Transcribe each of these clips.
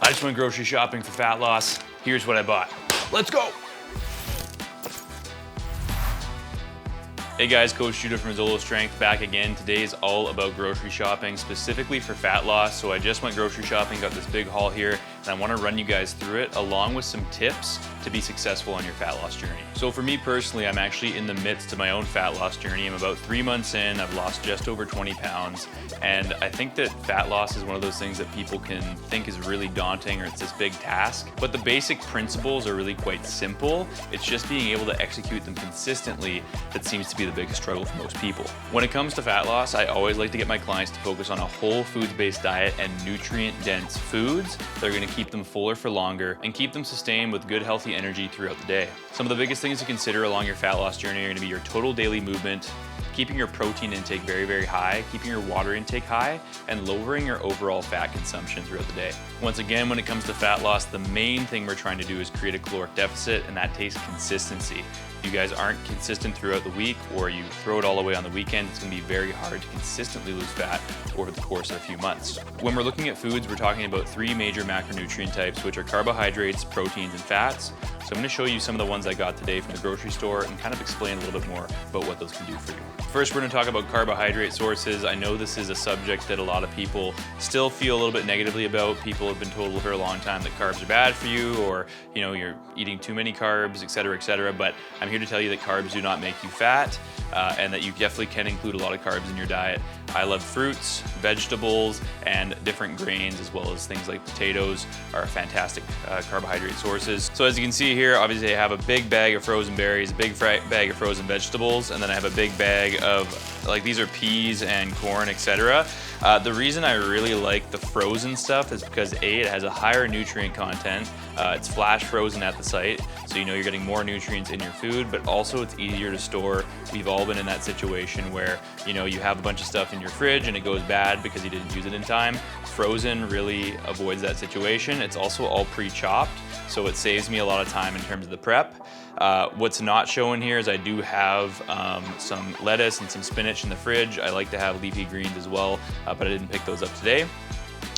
I just went grocery shopping for fat loss. Here's what I bought. Let's go. Hey guys, Coach Judah from Zolo Strength back again. Today is all about grocery shopping, specifically for fat loss. So I just went grocery shopping, got this big haul here, and I want to run you guys through it along with some tips to be successful on your fat loss journey. So for me personally, I'm actually in the midst of my own fat loss journey. I'm about 3 months in. I've lost just over 20 pounds. And I think that fat loss is one of those things that people can think is really daunting, or it's this big task. But the basic principles are really quite simple. It's just being able to execute them consistently that seems to be the biggest struggle for most people. When it comes to fat loss, I always like to get my clients to focus on a whole foods-based diet and nutrient-dense foods that are going to keep them fuller for longer and keep them sustained with good, healthy energy throughout the day. Some of the biggest things to consider along your fat loss journey are going to be your total daily movement, keeping your protein intake very, very high, keeping your water intake high, and lowering your overall fat consumption throughout the day. Once again, when it comes to fat loss, the main thing we're trying to do is create a caloric deficit, and that takes consistency. If you guys aren't consistent throughout the week, or you throw it all away on the weekend, it's gonna be very hard to consistently lose fat over the course of a few months. When we're looking at foods, we're talking about 3 major macronutrient types, which are carbohydrates, proteins, and fats. So I'm gonna show you some of the ones I got today from the grocery store and kind of explain a little bit more about what those can do for you. First, we're gonna talk about carbohydrate sources. I know this is a subject that a lot of people still feel a little bit negatively about. People have been told for a long time that carbs are bad for you, or you're eating too many carbs, et cetera, but I'm here to tell you that carbs do not make you fat, and that you definitely can include a lot of carbs in your diet. I love fruits, vegetables, and different grains, as well as things like potatoes are fantastic carbohydrate sources. So as you can see here, obviously I have a big bag of frozen berries, a big bag of frozen vegetables, and then I have a big bag of, like, these are peas and corn, etc. The reason I really like the frozen stuff is because A, it has a higher nutrient content. It's flash frozen at the site, so you're getting more nutrients in your food, but also it's easier to store. We've all been in that situation where you have a bunch of stuff in your fridge and it goes bad because you didn't use it in time. Frozen really avoids that situation. It's also all pre-chopped, so it saves me a lot of time in terms of the prep. What's not shown here is I do have some lettuce and some spinach in the fridge. I like to have leafy greens as well, but I didn't pick those up today.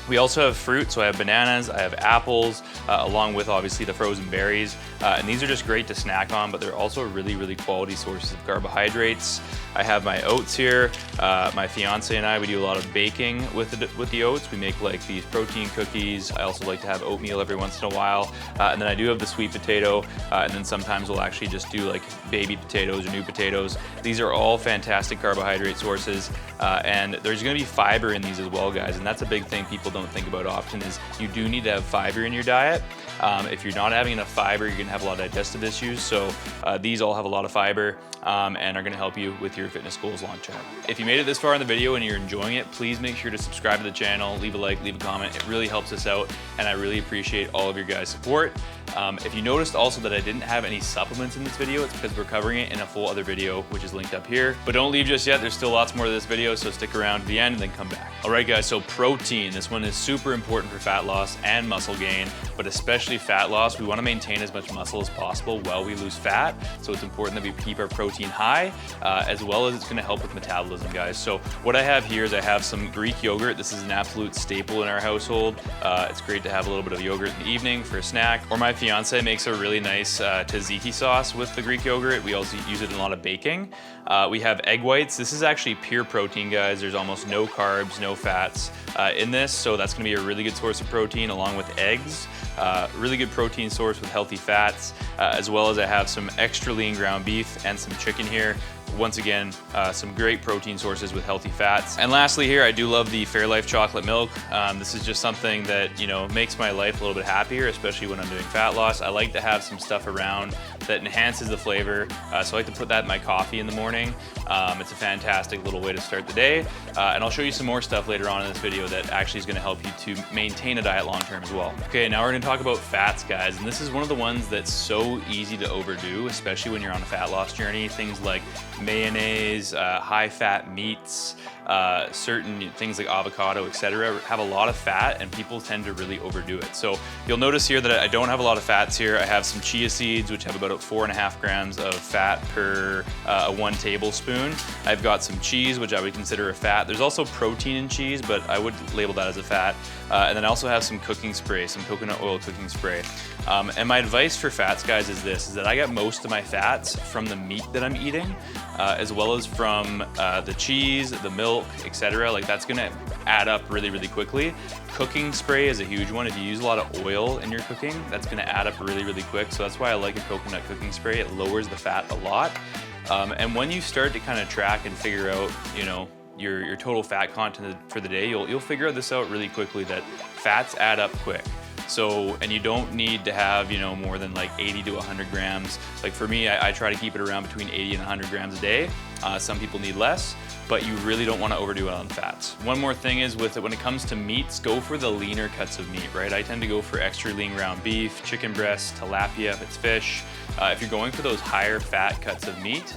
We also have fruit, so I have bananas, I have apples, along with obviously the frozen berries. And these are just great to snack on, but they're also really, really quality sources of carbohydrates. I have my oats here. My fiance and I, we do a lot of baking with the oats. We make like these protein cookies. I also like to have oatmeal every once in a while. And then I do have the sweet potato, and then sometimes we'll actually just do like baby potatoes or new potatoes. These are all fantastic carbohydrate sources, and there's gonna be fiber in these as well, guys, and that's a big thing people don't think about often is you do need to have fiber in your diet. If you're not having enough fiber, you're gonna have a lot of digestive issues. So these all have a lot of fiber and are gonna help you with your fitness goals long term. If you made it this far in the video and you're enjoying it, please make sure to subscribe to the channel, leave a like, leave a comment. It really helps us out, and I really appreciate all of your guys' support. If you noticed also that I didn't have any supplements in this video, it's because we're covering it in a full other video, which is linked up here. But don't leave just yet, there's still lots more to this video, so stick around to the end and then come back. All right guys, so protein, this one is super important for fat loss and muscle gain, but especially fat loss. We wanna maintain as much muscle as possible while we lose fat, so it's important that we keep our protein high, as well as it's gonna help with metabolism, guys. So what I have here is I have some Greek yogurt. This is an absolute staple in our household. It's great to have a little bit of yogurt in the evening for a snack, or my fiance makes a really nice tzatziki sauce with the Greek yogurt. We also use it in a lot of baking. We have egg whites. This is actually pure protein, guys. There's almost no carbs, no fats in this, so that's gonna be a really good source of protein along with eggs. Really good protein source with healthy fats, as well as I have some extra lean ground beef and some chicken here. Once again, some great protein sources with healthy fats. And lastly here, I do love the Fairlife chocolate milk. This is just something that, makes my life a little bit happier, especially when I'm doing fat loss. I like to have some stuff around that enhances the flavor. So I like to put that in my coffee in the morning. It's a fantastic little way to start the day. And I'll show you some more stuff later on in this video that actually is gonna help you to maintain a diet long-term as well. Okay, now we're gonna talk about fats, guys. And this is one of the ones that's so easy to overdo, especially when you're on a fat loss journey. Things like mayonnaise, high-fat meats, certain things like avocado, etc., have a lot of fat, and people tend to really overdo it. So you'll notice here that I don't have a lot of fats here. I have some chia seeds, which have about 4.5 grams of fat per 1 tablespoon. I've got some cheese, which I would consider a fat. There's also protein in cheese, but I would label that as a fat. And then I also have some cooking spray, some coconut oil cooking spray. And my advice for fats, guys, is this, is that I get most of my fats from the meat that I'm eating, as well as from the cheese, the milk, etc. Like that's gonna add up really, really quickly. Cooking spray is a huge one. If you use a lot of oil in your cooking, that's gonna add up really, really quick. So that's why I like a coconut cooking spray. It lowers the fat a lot. And when you start to kind of track and figure out, you know, your total fat content for the day, you'll figure this out really quickly, that fats add up quick. So, and you don't need to have, you know, more than like 80 to 100 grams. Like for me, I try to keep it around between 80 and 100 grams a day. Some people need less, but you really don't want to overdo it on fats. One more thing is with it, when it comes to meats, go for the leaner cuts of meat, right? I tend to go for extra lean ground beef, chicken breast, tilapia if it's fish. If you're going for those higher fat cuts of meat,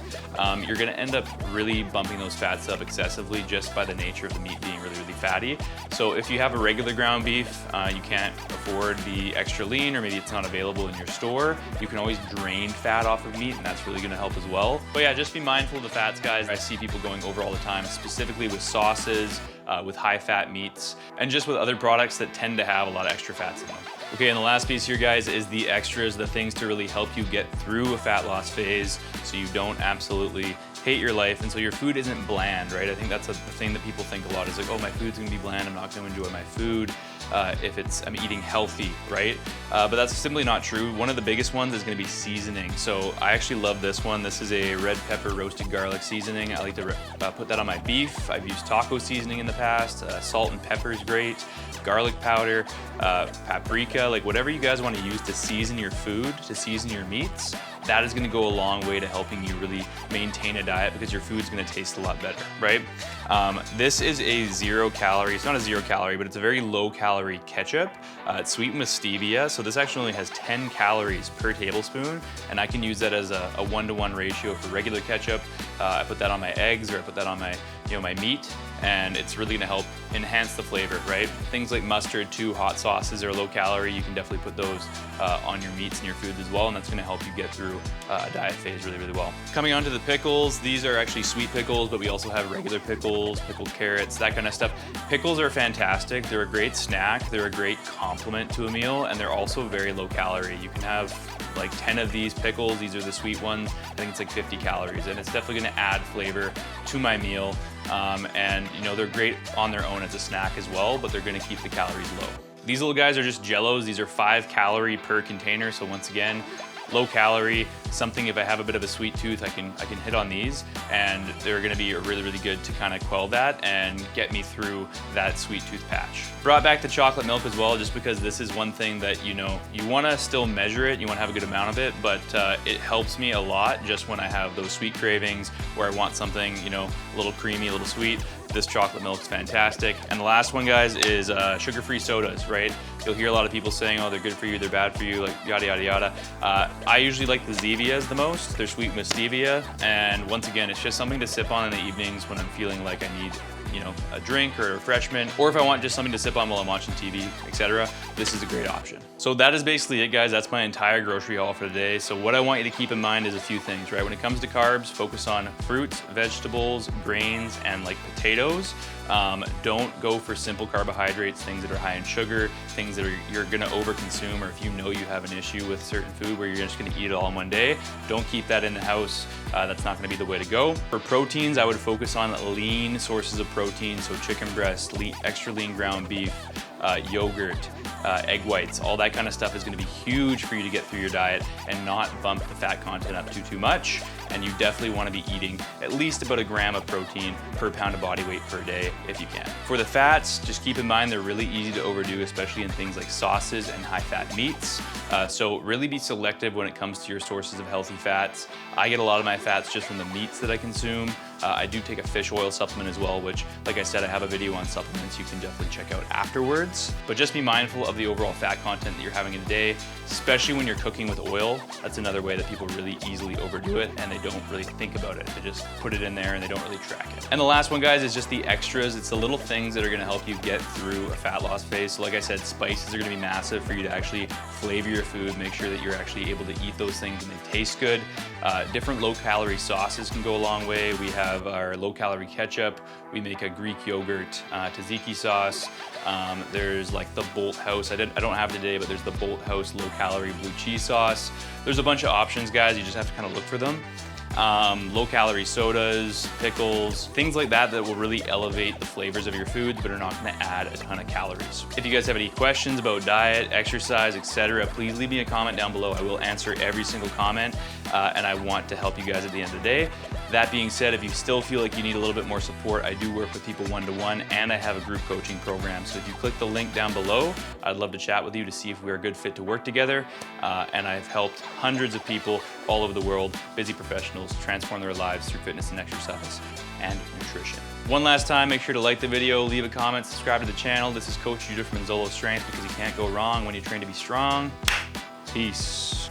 you're gonna end up really bumping those fats up excessively just by the nature of the meat being really, really fatty. So if you have a regular ground beef, you can't afford the extra lean, or maybe it's not available in your store, you can always drain fat off of meat, and that's really gonna help as well. But yeah, just be mindful of the fats, guys. I see people going over all the time, specifically with sauces, with high fat meats, and just with other products that tend to have a lot of extra fats in them. Okay, and the last piece here, guys, is the extras, the things to really help you get through a fat loss phase so you don't absolutely hate your life and so your food isn't bland, right? I think that's the thing that people think a lot is like, oh, my food's gonna be bland, I'm not gonna enjoy my food if I'm eating healthy, right? But that's simply not true. One of the biggest ones is gonna be seasoning. So I actually love this one. This is a red pepper roasted garlic seasoning. I like to put that on my beef. I've used taco seasoning in the past. Salt and pepper is great. Garlic powder, paprika, like whatever you guys want to use to season your food, to season your meats, that is going to go a long way to helping you really maintain a diet, because your food's going to taste a lot better, right? This is a 0 calorie, it's not a 0 calorie, but it's a very low calorie ketchup. It's sweetened with stevia, so this actually only has 10 calories per tablespoon, and I can use that as a 1-to-1 ratio for regular ketchup. I put that on my eggs, or I put that on my, my meat, and it's really gonna help enhance the flavor, right? Things like mustard too, hot sauces are low calorie. You can definitely put those on your meats and your foods as well, and that's gonna help you get through a diet phase really, really well. Coming on to the pickles, these are actually sweet pickles, but we also have regular pickles, pickled carrots, that kind of stuff. Pickles are fantastic. They're a great snack. They're a great complement to a meal, and they're also very low calorie. You can have like 10 of these pickles. These are the sweet ones. I think it's like 50 calories, and it's definitely gonna add flavor to my meal. And they're great on their own as a snack as well, but they're gonna keep the calories low. These little guys are just Jellos. These are 5 calorie per container. So once again, low calorie, something if I have a bit of a sweet tooth, I can hit on these, and they're gonna be really, really good to kind of quell that and get me through that sweet tooth patch. Brought back the chocolate milk as well, just because this is one thing that you wanna still measure it, you wanna have a good amount of it, but it helps me a lot just when I have those sweet cravings where I want something, a little creamy, a little sweet. This chocolate milk is fantastic. And the last one, guys, is sugar-free sodas, right? You'll hear a lot of people saying, oh, they're good for you, they're bad for you, like yada, yada, yada. I usually like the Zevias the most. They're sweetened with stevia. And once again, it's just something to sip on in the evenings when I'm feeling like I need a drink or a refreshment, or if I want just something to sip on while I'm watching TV, etc. This is a great option. So that is basically it, guys. That's my entire grocery haul for today. So what I want you to keep in mind is a few things, right? When it comes to carbs, focus on fruits, vegetables, grains, and like potatoes. Don't go for simple carbohydrates, things that are high in sugar, things that you're gonna overconsume, or if you have an issue with certain food where you're just gonna eat it all in one day, don't keep that in the house. That's not gonna be the way to go. For proteins, I would focus on lean sources of protein, so chicken breast, extra lean ground beef, yogurt, egg whites, all that kind of stuff is gonna be huge for you to get through your diet and not bump the fat content up too much. And you definitely wanna be eating at least about 1 gram of protein per pound of body weight per day if you can. For the fats, just keep in mind they're really easy to overdo, especially in things like sauces and high fat meats. So really be selective when it comes to your sources of healthy fats. I get a lot of my fats just from the meats that I consume. I do take a fish oil supplement as well, which, like I said, I have a video on supplements you can definitely check out afterwards. But just be mindful of the overall fat content that you're having in a day, especially when you're cooking with oil. That's another way that people really easily overdo it, and they don't really think about it. They just put it in there and they don't really track it. And the last one, guys, is just the extras. It's the little things that are gonna help you get through a fat loss phase. So like I said, spices are gonna be massive for you to actually flavor your food, make sure that you're actually able to eat those things and they taste good. Different low-calorie sauces can go a long way. We have our low-calorie ketchup. We make a Greek yogurt tzatziki sauce. There's like the Bolt House. I don't have it today, but there's the Bolt House low-calorie blue cheese sauce. There's a bunch of options, guys. You just have to kind of look for them. Low-calorie sodas, pickles, things like that that will really elevate the flavors of your foods but are not going to add a ton of calories. If you guys have any questions about diet, exercise, etc., please leave me a comment down below. I will answer every single comment, and I want to help you guys at the end of the day. That being said, if you still feel like you need a little bit more support, I do work with people one-to-one, and I have a group coaching program. So if you click the link down below, I'd love to chat with you to see if we're a good fit to work together. And I've helped hundreds of people all over the world, busy professionals, transform their lives through fitness and exercise and nutrition. One last time, make sure to like the video, leave a comment, subscribe to the channel. This is Coach Judah from Mazzolo Strength, because you can't go wrong when you train to be strong. Peace.